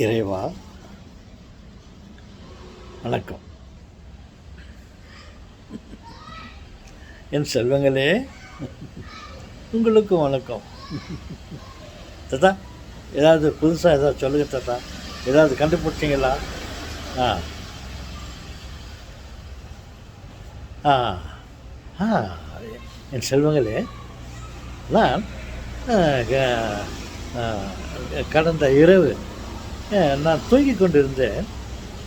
இறைவா வணக்கம். என் செல்வங்களே உங்களுக்கும் வணக்கம். தாத்தா ஏதாவது புதுசாக ஏதாவது சொல்லுங்க தாத்தா. ஏதாவது கண்டுபிடிச்சிங்களா? ஆ ஆ ஆ என் செல்வங்களே, நான் கடந்த இரவு நான் தூங்கிக் கொண்டிருந்தேன்.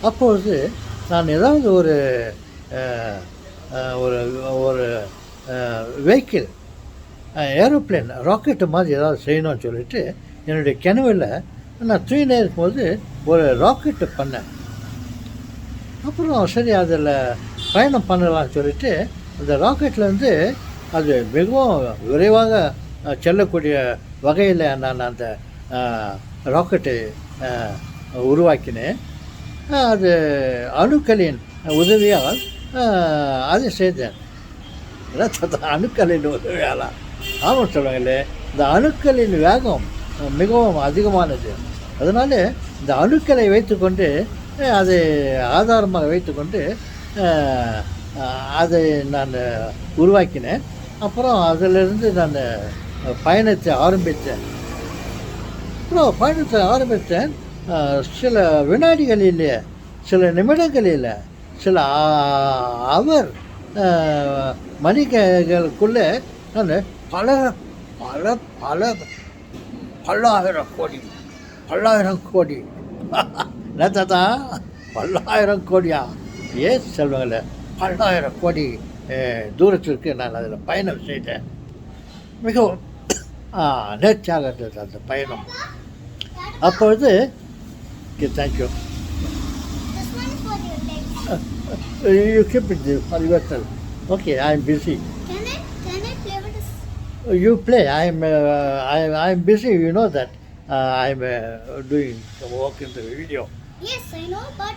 அப்பொழுது நான் ஏதாவது ஒரு ஒரு ஒரு வெஹிக்கிள், ஏரோப்ளேன், ராக்கெட்டு மாதிரி ஏதாவது செய்யணும்னு சொல்லிட்டு என்னுடைய கனவில் நான் தூங்கினே இருக்கும்போது ஒரு ராக்கெட்டு பண்ணேன். அப்புறம் சரி அதில் பயணம் பண்ணலாம்னு சொல்லிட்டு அந்த ராக்கெட்லேருந்து அது மிகவும் விரைவாக செல்லக்கூடிய வகையில் நான் அந்த ராக்கெட்டை உருவாக்கினேன். அது அணுக்களின் உதவியால் அதை செய்தேன். அணுக்களின் உதவியாலா? ஆமாம் சொல்லுவாங்களே, இந்த அணுக்களின் வேகம் மிகவும் அதிகமானது. அதனால் இந்த அணுக்களை வைத்துக்கொண்டு அதை ஆதாரமாக வைத்துக்கொண்டு அதை நான் உருவாக்கினேன். அப்புறம் அதிலிருந்து நான் பயணத்தை ஆரம்பித்தேன். சில வினாடிகளில், சில நிமிடங்களில், சில அவர் மணிகளுக்குள்ளே நான் பல பல பல பல்லாயிரம் கோடி தாத்தா, 10,000 கோடியா? ஏன் சொல்லுவாங்கள்ல, 10,000 கோடி தூரத்திற்கு நான் அதில் பயணம் செய்தேன். மிகவும் நேர்ச்சியாக இருந்தது அந்த பயணம். அப்பொழுது thank you, you keep it for your self. Okay, I am busy. Can I play with this? You play. I am busy. You know that. I am doing some work in the video. Yes, I know, but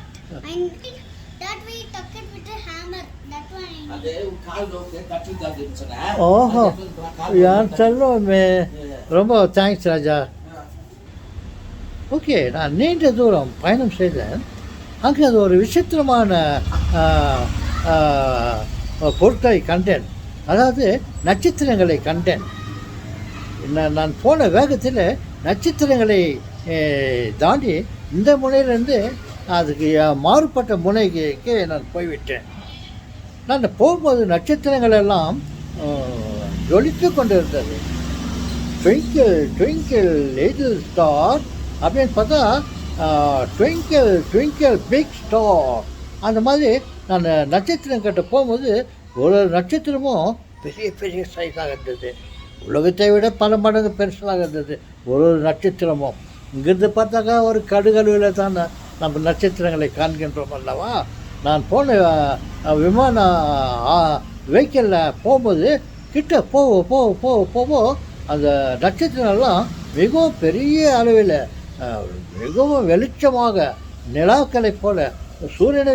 I think that we tuck it with a hammer. That one I know. அதே கால் நோக்கே தட்டி சொன்னா. ஓஹோ, யார் செல்வமே, ரொம்ப thanks ராஜா. Okay, நான் நீண்ட தூரம் பயணம் செய்தேன். அங்கே அது ஒரு விசித்திரமான பொருட்களை கண்டேன். அதாவது நட்சத்திரங்களை கண்டேன். நான் போன வேகத்தில் நட்சத்திரங்களை தாண்டி இந்த முனையிலேருந்து அதுக்கு மாறுபட்ட முனைக்கு நான் போய்விட்டேன். நான் போகும்போது நட்சத்திரங்கள் எல்லாம் ஜொலித்து கொண்டு இருந்தது. ட்விங்கிள் ட்விங்கிள் லிட்டில் ஸ்டார் அப்படின்னு பார்த்தா ட்விங்கிள் ட்விங்கிள் பிக் ஸ்டார். அந்த மாதிரி நான் நட்சத்திரம் கிட்ட போகும்போது ஒரு நட்சத்திரமும் பெரிய பெரிய சைஸாக இருந்தது. உலகத்தை விட பல மடங்கு பெருசாக இருந்தது ஒரு நட்சத்திரமும். இங்கிருந்து பார்த்தாக்கா ஒரு கடுகளவில் தான் நம்ம நட்சத்திரங்களை காண்கின்றோம் அல்லவா. நான் போன விமான வெஹிக்கிளில் போகும்போது கிட்ட போவோ அந்த நட்சத்திரங்கள்லாம் மிகவும் பெரிய அளவில் மிகவும் வெளிச்சமாக நிலாக்களை போல, சூரியனை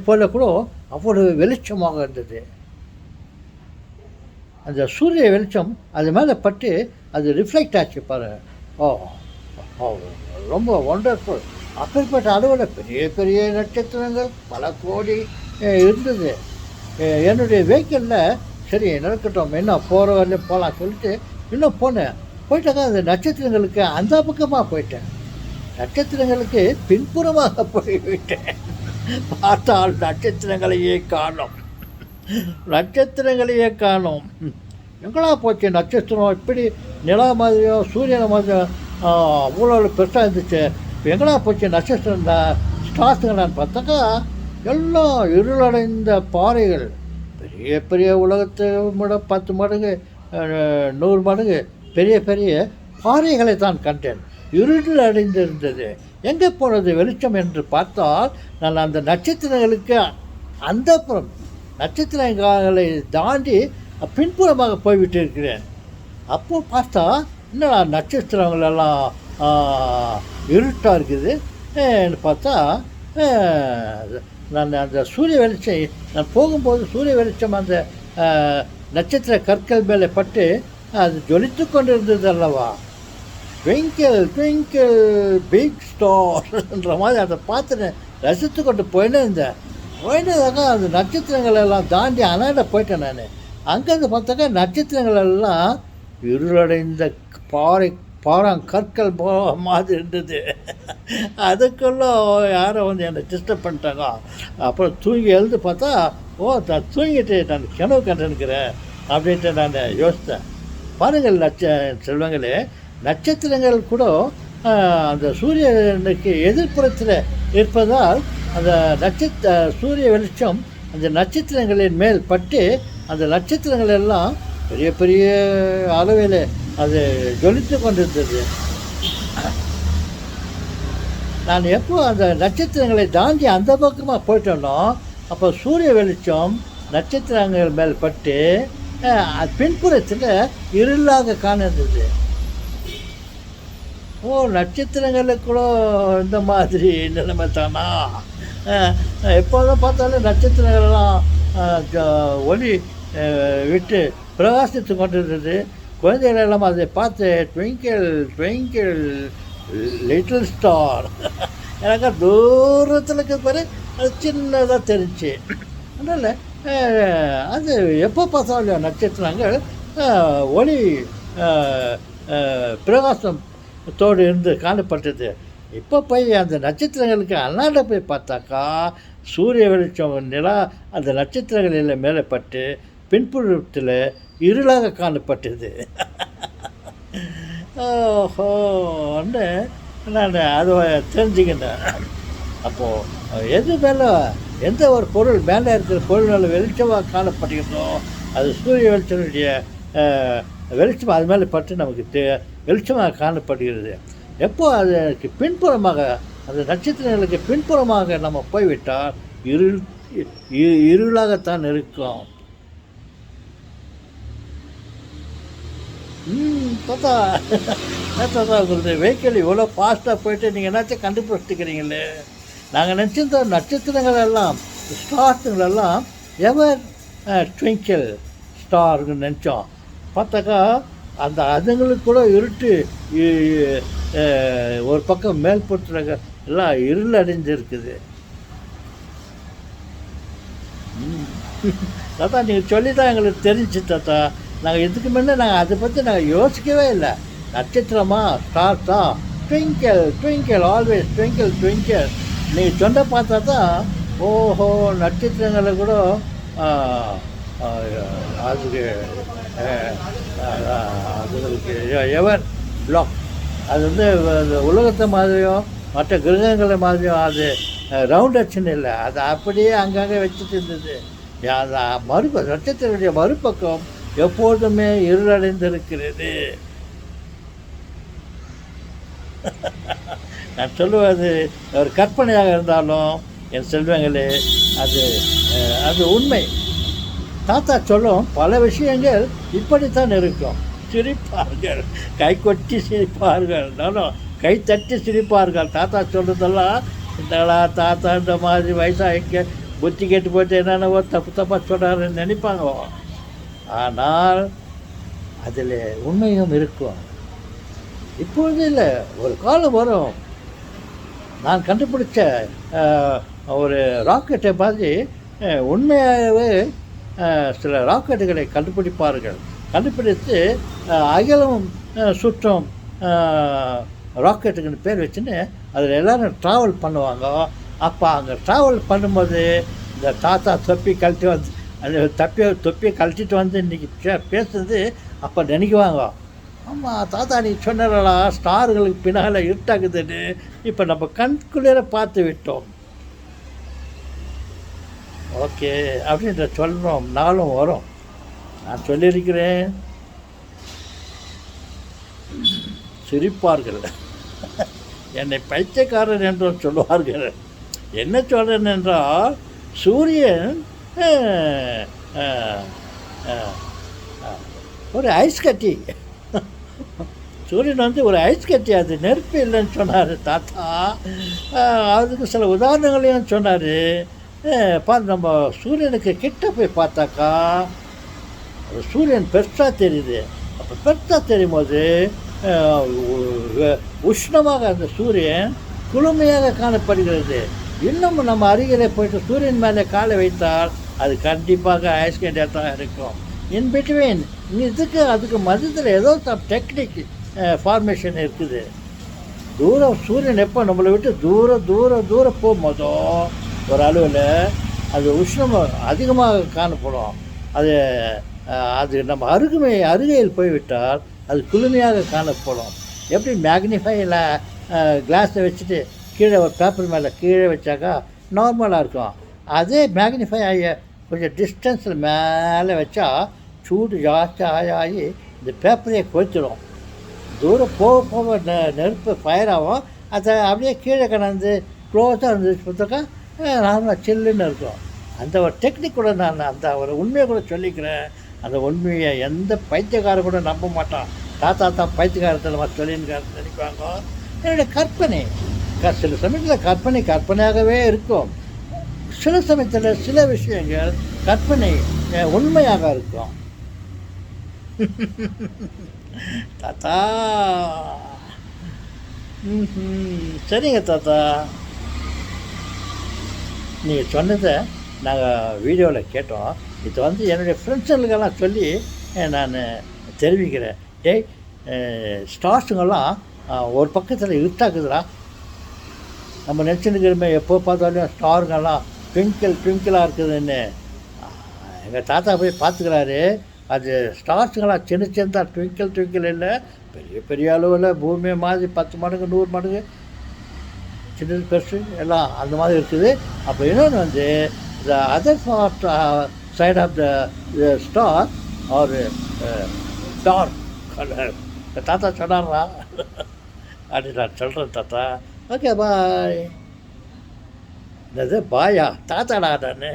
போல கூட அவ்வளவு வெளிச்சமாக இருந்தது. அந்த சூரிய வெளிச்சம் அது மேலே பட்டு அது ரிஃப்ளெக்ட் ஆச்சு பாரு. ரொம்ப ஒண்டர்ஃபுல். அப்படிப்பட்ட அளவில் பெரிய பெரிய நட்சத்திரங்கள் பல கோடி இருந்தது. என்னுடைய வெஹிக்கிளில் சரி நடக்கட்டும், இன்னும் போகிற வரலையும் போகலாம் சொல்லிட்டு இன்னும் போயிட்டாக்கா அந்த நட்சத்திரங்களுக்கு அந்த பக்கமாக போயிட்டேன். நட்சத்திரங்களுக்கு பின்புறமாக போய்விட்டேன். பார்த்தால் நட்சத்திரங்களையே காணோம். எங்களா போச்சு நட்சத்திரம்? இப்படி நிலா மாதிரியோ சூரியனை மாதிரியோ அவ்வளோ பெருசாக இருந்துச்சு. இப்போ எங்களா போச்சு நட்சத்திரம் ஸ்டார்ஸுங்களான்னு பார்த்தாக்கா எல்லாம் இருளடைந்த பாறைகள். பெரிய பெரிய உலகத்தை விட 10 மடங்கு 100 மடங்கு பெரிய பெரிய பாறைகளை தான் கண்டேன். இருள் அடைந்திருந்தது. எங்கே போனது வெளிச்சம் என்று பார்த்தால் நான் அந்த நட்சத்திரங்களுக்கு அந்த புறம் நட்சத்திரங்களை தாண்டி பின்புறமாக போய்விட்டு இருக்கிறேன். அப்போ பார்த்தா இன்னும் நட்சத்திரங்களெல்லாம் இருட்டாக இருக்குது. பார்த்தா நான் அந்த சூரிய வெளிச்சம், நான் போகும்போது சூரிய வெளிச்சம் அந்த நட்சத்திர கற்கள் மேலே பட்டு அது ஜொலித்து கொண்டிருந்தது அல்லவா. ட்விங்கிள் ட்விங்கிள் பிக் ஸ்டார்ன்ற மாதிரி அதை பார்த்து ரசித்து கொண்டு போயினதாக்கா அந்த நட்சத்திரங்கள் எல்லாம் தாண்டி அனாண்ட போயிட்டேன் நான். அங்கேருந்து பார்த்தாக்கா நட்சத்திரங்கள் எல்லாம் இருளடைந்த பாறாங்கற்கள் மாதிரி இருந்தது. அதுக்குள்ள யாரோ வந்து என்னை டிஸ்டர்ப் பண்ணிட்டாங்க. அப்புறம் தூங்கி எழுந்து பார்த்தா நான் தூங்கிட்டு நான் கனவு கண்டுக்கிறேன் அப்படின்ட்டு நான் யோசித்தேன். பாருங்கள் செல்வங்களே, நட்சத்திரங்கள் கூட அந்த சூரியனுக்கு எதிர்ப்புறத்தில் இருப்பதால் அந்த சூரிய வெளிச்சம் அந்த நட்சத்திரங்களின் மேல் பட்டு அந்த நட்சத்திரங்கள் எல்லாம் பெரிய பெரிய அளவில் அது ஜொலித்து கொண்டிருந்தது. நான் எப்போ அந்த நட்சத்திரங்களை தாண்டி அந்த பக்கமாக போயிட்டோனோ அப்போ சூரிய வெளிச்சம் நட்சத்திரங்கள் மேல் பட்டு பின்புறத்தில் இருளாக காணிருந்தது. நட்சத்திரங்களுக்கு கூட இந்த மாதிரி நிலைமை தானா? எப்போதான் பார்த்தாலும் நட்சத்திரங்கள்லாம் ஒளி விட்டு பிரகாசித்து கொண்டிருந்தது. குழந்தைகள் எல்லாம் அதை பார்த்து ட்விங்கிள் ட்விங்கிள் லிட்டில் ஸ்டார் எனக்கு தூரத்தில் இருக்கிற பாரு அது சின்னதாக தெரிஞ்சு. அதனால் அது எப்போ பார்த்தாலும் நட்சத்திரங்கள் ஒளி பிரகாசத்தோடு இருந்து காணப்பட்டது. இப்போ போய் அந்த நட்சத்திரங்களுக்கு அண்ணாண்ட போய் பார்த்தாக்கா சூரிய வெளிச்சம் நிலா அந்த நட்சத்திரங்களில் மேலே பட்டு பின்புறத்தில் இருளாக காணப்பட்டது. ஓஹோன்னு நான் அதை தெரிஞ்சுக்கிட்டேன். அப்போது எது மேலே எந்த ஒரு பொருள் மேலே இருக்கிற பொருள் வெளிச்சமாக காணப்படுகிறதோ அது சூரிய வெளிச்சனுடைய வெளிச்சம் அது மேலே பட்டு நமக்கு வெளிச்சமாக காணப்படுகிறது. எப்போ அதுக்கு பின்புறமாக அந்த நட்சத்திரங்களுக்கு பின்புறமாக நம்ம போய்விட்டால் இருளாகத்தான் இருக்கும். தாத்தா உங்களுக்கு வெஹிக்கிள் இவ்வளோ ஃபாஸ்ட்டாக போயிட்டு நீங்கள் என்னாச்சும் கண்டுபிடிச்சிக்கிறீங்களே. நாங்கள் நினச்சிருந்தோம் நட்சத்திரங்கள் எல்லாம் ஸ்டார்ஸுங்களெல்லாம் எவர் ட்விங்கிள் ஸ்டார்னு நினச்சோம். பார்த்தாக்கா அந்த அதுங்களுக்கு கூட இருட்டு ஒரு பக்கம் மேல்புறத்தில் எல்லாம் இருள் அடைஞ்சிருக்குது. தாத்தா நீங்கள் சொல்லி தான் எங்களுக்கு தெரிஞ்சு தாத்தா. நாங்கள் இதுக்கு முன்னே நாங்கள் அதை பற்றி நாங்கள் யோசிக்கவே இல்லை. நட்சத்திரமா ஸ்டார்ஸா twinkle twinkle always twinkle twinkle நீங்கள் சொன்ன பார்த்தா தான் ஓஹோ நட்சத்திரங்களை கூட அதுக்கு அதுங்களுக்கு எவர் பிளாக் அது வந்து உலகத்தை மாதிரியும் மற்ற கிரகங்களை மாதிரியும் அது ரவுண்ட் அடிச்சுன்னு இல்லை, அது அப்படியே அங்கங்கே வச்சுட்டு இருந்தது. அது நட்சத்திரத்துடைய மறுபக்கம் எப்போதுமே இருளடைந்திருக்கிறது. நான் சொல்லுவது ஒரு கற்பனையாக இருந்தாலும் என் செல்வங்களே அது உண்மை. தாத்தா சொல்லும் பல விஷயங்கள் இப்படித்தான் இருக்கும். சிரிப்பார்கள், கை கொட்டி சிரிப்பார்கள், நானும் கை தட்டி சிரிப்பார்கள். தாத்தா சொல்கிறதெல்லாம் இந்தடா தாத்தா இந்த மாதிரி வயசாக புத்தி கேட்டு போயிட்டு என்னென்னவோ தப்பாக சொல்கிறாருன்னு நினைப்பாங்க. ஆனால் அதில் உண்மையும் இருக்கும். இப்பொழுது இல்லை, ஒரு காலம் வரும். நான் கண்டுபிடிச்ச ஒரு ராக்கெட்டை மாதிரி உண்மையாகவே சில ராக்கெட்டுகளை கண்டுபிடித்து அகலம் சுற்றும் ராக்கெட்டுக்குன்னு பேர் வச்சுன்னு அதில் எல்லோரும் ட்ராவல் பண்ணுவாங்க. அப்போ அங்கே ட்ராவல் பண்ணும்போது இந்த தாத்தா தொப்பி கழட்டி வந்து அந்த தொப்பியை கழட்டிட்டு வந்து இன்றைக்கி பேசுறது அப்போ நினைக்குவாங்க, ஆமாம் தாத்தா நீ சொன்னடா ஸ்டார்களுக்கு பின்னால் இருட்டாக்குதுன்னு இப்போ நம்ம கண்குளிர பார்த்து விட்டோம். ஓகே அப்படின்ற சொல்கிறோம், நாளும் வரும். நான் சொல்லியிருக்கிறேன். சிரிப்பார்கள், என்னை பைத்தியக்காரன் என்றும் சொல்வார்கள். என்ன சொல்கிறேன் என்றால் சூரியன் ஒரு ஐஸ் கட்டி, சூரியன் வந்து ஒரு ஐஸ் கட்டி, அது நெருப்பு இல்லைன்னு சொன்னார் தாத்தா. அதுக்கு சில உதாரணங்களையும் சொன்னார். நம்ம சூரியனுக்கு கிட்ட போய் பார்த்தாக்கா சூரியன் பெருசாக தெரியுது. அப்போ பெருசாக தெரியும் போது உஷ்ணமாக அந்த சூரியன் குளுமையாக காணப்படுகிறது. இன்னும் நம்ம அருகிலே போயிட்டு சூரியன் மேலே காலை வைத்தால் அது கண்டிப்பாக ஐஸ்கேண்டாக தான் இருக்கும். இன் பிட்வீன் இதுக்கு அதுக்கு மதத்தில் ஏதோ டெக்னிக் ஃபார்மேஷன் இருக்குது. தூரம் சூரியன் எப்போ நம்மளை விட்டு தூரம் போகும்போதோ ஒரு அளவில் அது உஷ்ணம் அதிகமாக காணப்படும். அது நம்ம அருகையில் போய்விட்டால் அது குளுமையாக காணப்படும். எப்படி மேக்னிஃபைல கிளாஸை வச்சுட்டு கீழே ஒரு பேப்பர் மேலே கீழே வச்சாக்கா நார்மலாக இருக்கும். அதே மேக்னிஃபை ஆகி கொஞ்சம் டிஸ்டன்ஸில் மேலே வச்சா சூடு ஜாஸ்தி ஆகி இந்த பேப்பரையே கொளுத்திடும். தூரம் போக நெருப்பு ஃபயர் ஆகும். அதை அப்படியே கீழே கலந்து க்ளோஸாக இருந்துச்சு பார்த்தாக்கா நார்மலாக சில்லுன்னு இருக்கும். அந்த ஒரு டெக்னிக் கூட நான் அந்த ஒரு உண்மையை கூட சொல்லிக்கிறேன். அந்த உண்மையை எந்த பைத்தியக்காரர் கூட நம்ப மாட்டான். தாத்தா பைத்தியக்காரத்தில் சொல்லின்னு நினைக்குவாங்க. என்னுடைய கற்பனை சில சமயத்தில் கற்பனையாகவே இருக்கும். சில சமயத்தில் சில விஷயங்கள் கற்பனை உண்மையாக இருக்கும். தாத்தா சரிங்க தாத்தா, நீங்கள் சொன்னதை நாங்கள் வீடியோவில் கேட்டோம். இது என்னுடைய ஃப்ரெண்ட்ஸுங்களுக்கெல்லாம் சொல்லி நான் தெரிவிக்கிறேன். ஸ்டார்ஸுங்கெல்லாம் ஒரு பக்கத்தில் இருட்டாக்குதுடா. நம்ம நினச்சிருக்கிறோமே எப்போ பார்த்தாலும் ஸ்டாருங்கெல்லாம் ட்விங்கிளாக இருக்குதுன்னு. எங்கள் தாத்தா போய் பார்த்துக்கிறாரு. அது ஸ்டார்ஸுங்கெல்லாம் சின்னதாக ட்விங்கிள் இல்லை, பெரிய அளவில் பூமியை மாதிரி 10 மடங்கு 100 மடங்கு சின்னது பெருசு எல்லாம் அந்த மாதிரி இருக்குது. அப்போ இன்னொன்று the other side of the star ஒரு டார்க் கலர். தாத்தா சொன்னாரா அப்படி நான் சொல்கிறேன் தாத்தா. Okay bye. என்னது பாயா? தாத்தாடா நான்.